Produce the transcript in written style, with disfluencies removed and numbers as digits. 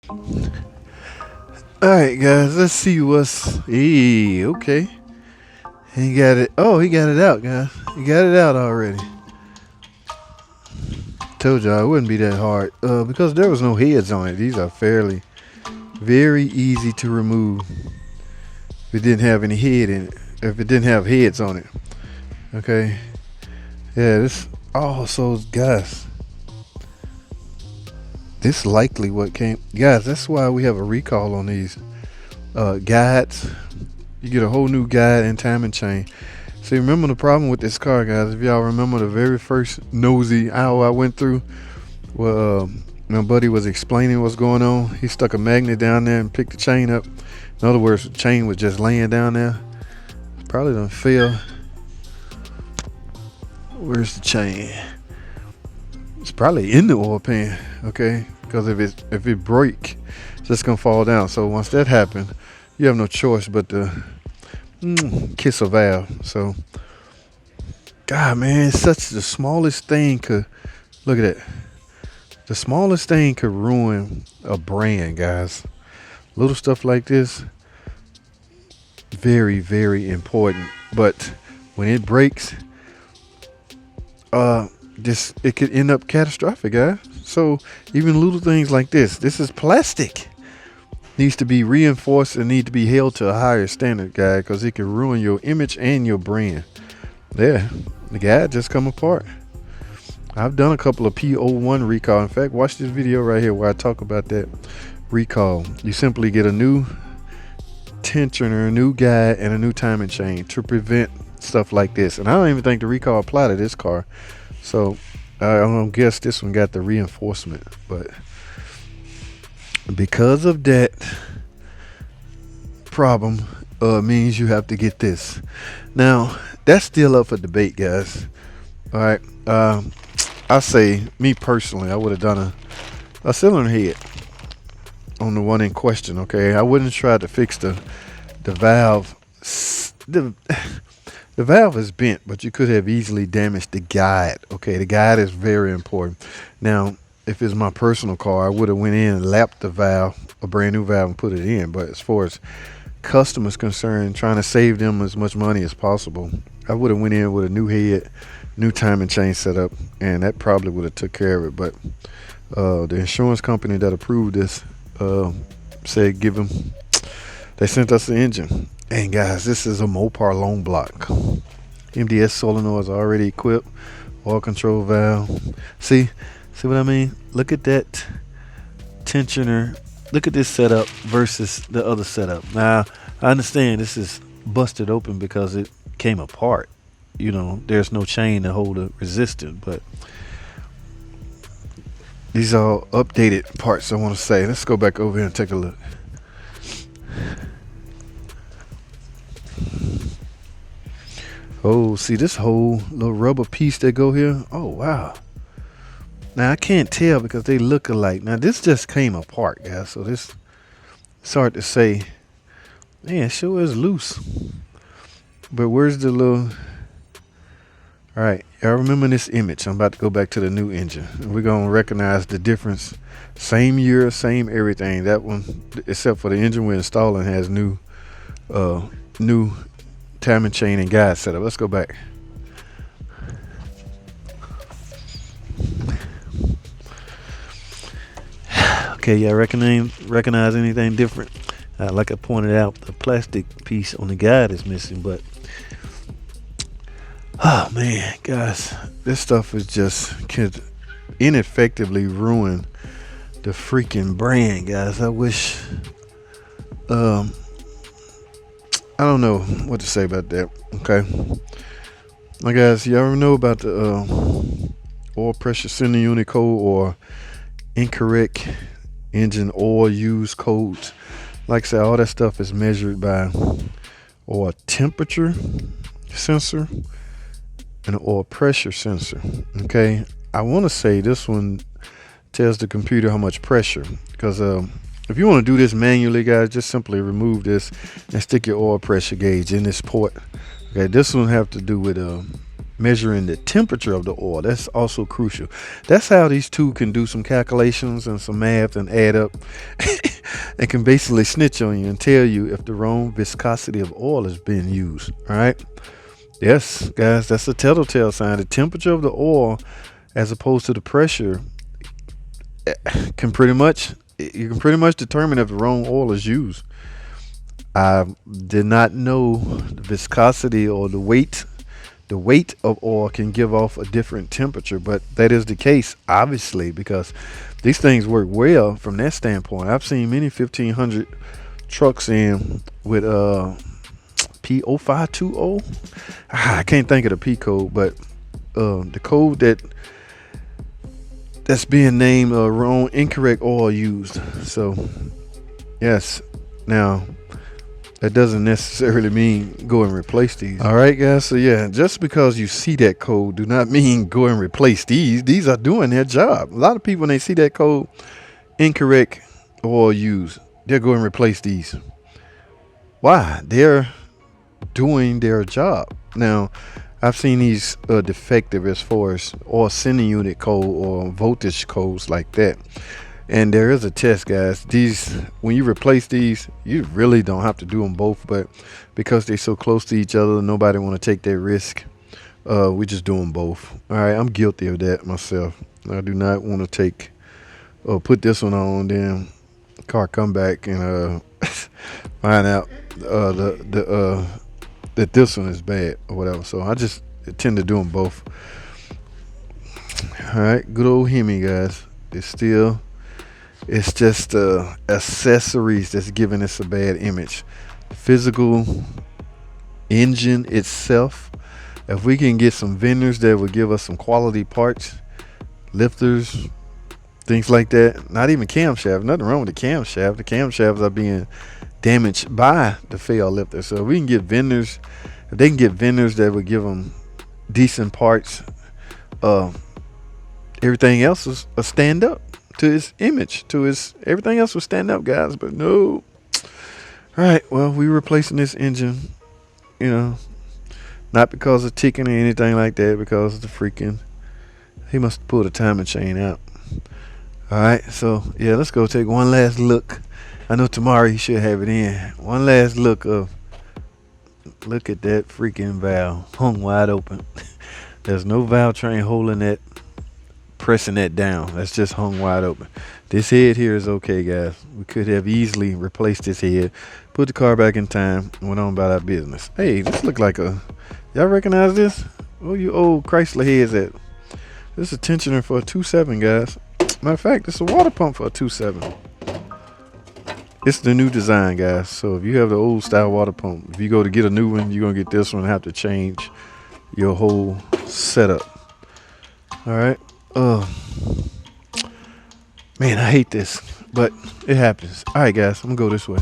All right, guys, let's see what's. Hey, okay. He got it. Oh, he got it out, guys. He got it out already. Told y'all it wouldn't be that hard. Because there was no heads on it. These are fairly, very easy to remove. If it didn't have any head in it. If it didn't have heads on it. Okay. Yeah, this. Oh, so guys. This likely what came. Guys, that's why we have a recall on these guides. You get a whole new guide and timing chain. See, remember the problem with this car, guys? If y'all remember the very first nosy hour I went through, well, my buddy was explaining what's going on. He stuck a magnet down there and picked the chain up. In other words, the chain was just laying down there. Probably done fell. Where's the chain? It's probably in the oil pan, okay? Because if it break, it's just gonna fall down. So once that happened, you have no choice but to kiss a valve. So, God, man, it's such the smallest thing could. Look at that. The smallest thing could ruin a brand, guys. Little stuff like this, very, very important. But when it breaks, this it could end up catastrophic, guys. So even little things like this is plastic. Needs to be reinforced and need to be held to a higher standard, guy, because it can ruin your image and your brand. There, the guy just come apart. I've done a couple of P01 recall. In fact, watch this video right here where I talk about that recall. You simply get a new tensioner, a new guide, and a new timing chain to prevent stuff like this. And I don't even think the recall apply to this car. So I don't guess this one got the reinforcement, but because of that problem, means you have to get this. Now that's still up for debate, guys. All right, I say me personally, I would have done a cylinder head on the one in question. Okay, I wouldn't try to fix the valve. The valve is bent, but you could have easily damaged the guide. Okay, the guide is very important. Now, if it's my personal car, I would have went in and lapped the valve, a brand new valve, and put it in. But as far as customers concerned, trying to save them as much money as possible, I would have went in with a new head, new timing chain setup, and that probably would have took care of it. But the insurance company that approved this said give them. They sent us the engine. And guys, this is a Mopar long block. MDS solenoids already equipped. Oil control valve. See what I mean? Look at that tensioner. Look at this setup versus the other setup. Now, I understand this is busted open because it came apart. You know, there's no chain to hold the resistance, but these are updated parts I want to say. Let's go back over here and take a look. Oh, see this whole little rubber piece that go here? Oh, wow. Now, I can't tell because they look alike. Now, this just came apart, guys. So this, it's hard to say. Man, it sure is loose. But where's the little... All right, y'all remember this image. I'm about to go back to the new engine. And we're going to recognize the difference. Same year, same everything. That one, except for the engine we're installing, has new timing chain and guide setup. Let's go back. Okay, y'all recognize anything different? Like I pointed out, the plastic piece on the guide is missing, but oh man, guys, this stuff is just could ineffectively ruin the freaking brand, guys. I wish I don't know what to say about that. Okay, now guys, y'all know about the oil pressure sending unit code or incorrect engine oil use codes? Like I said, all that stuff is measured by or a temperature sensor and an oil pressure sensor. Okay, I want to say this one tells the computer how much pressure, because if you want to do this manually, guys, just simply remove this and stick your oil pressure gauge in this port. Okay, this one have to do with measuring the temperature of the oil. That's also crucial. That's how these two can do some calculations and some math and add up and can basically snitch on you and tell you if the wrong viscosity of oil is being used. All right. Yes, guys, that's a telltale sign. The temperature of the oil as opposed to the pressure can pretty much you can pretty much determine if the wrong oil is used. I did not know the viscosity or the weight of oil can give off a different temperature, but that is the case, obviously, because these things work well from that standpoint. I've seen many 1500 trucks in with P0520. I can't think of the P code, but the code that's being named wrong, incorrect oil used. So yes, now that doesn't necessarily mean go and replace these. All right, guys. So yeah, just because you see that code do not mean go and replace these. These are doing their job. A lot of people, when they see that code, incorrect oil used, they'll go and replace these. Why? They're doing their job. Now, I've seen these defective as far as oil sending unit code or voltage codes like that. And there is a test, guys. These, when you replace these, you really don't have to do them both, but because they're so close to each other, nobody want to take that risk. We just do them both. All right, I'm guilty of that myself. I do not want to take put this one on, then the car come back and find out that this one is bad or whatever. So I just tend to do them both. All right, good old Hemi, guys. It's just accessories that's giving us a bad image. Physical engine itself. If we can get some vendors that will give us some quality parts, lifters, things like that. Not even camshaft. Nothing wrong with the camshaft. The camshafts are being damaged by the failed lifter. So if we can get vendors, if they can get vendors that will give them decent parts, everything else is a stand up to his image, to his everything else will stand up, guys. But no. All right, well, we replacing this engine, not because of ticking or anything like that, because of the freaking, he must pull the timing chain out. All right, so yeah, let's go take one last look. I know tomorrow he should have it in. One last look at that freaking valve, hung wide open. There's no valve train holding that, pressing that down. That's just hung wide open. This head here is okay, guys. We could have easily replaced this head, put the car back in time, and went on about our business. Hey, this look like y'all recognize this? Oh, you old Chrysler heads at. This is a tensioner for a 2.7, guys. Matter of fact, it's a water pump for a 2.7. It's the new design, guys. So if you have the old style water pump, if you go to get a new one, you're gonna get this one and have to change your whole setup. All right. Man, I hate this, but it happens. All right, guys, I'm gonna go this way.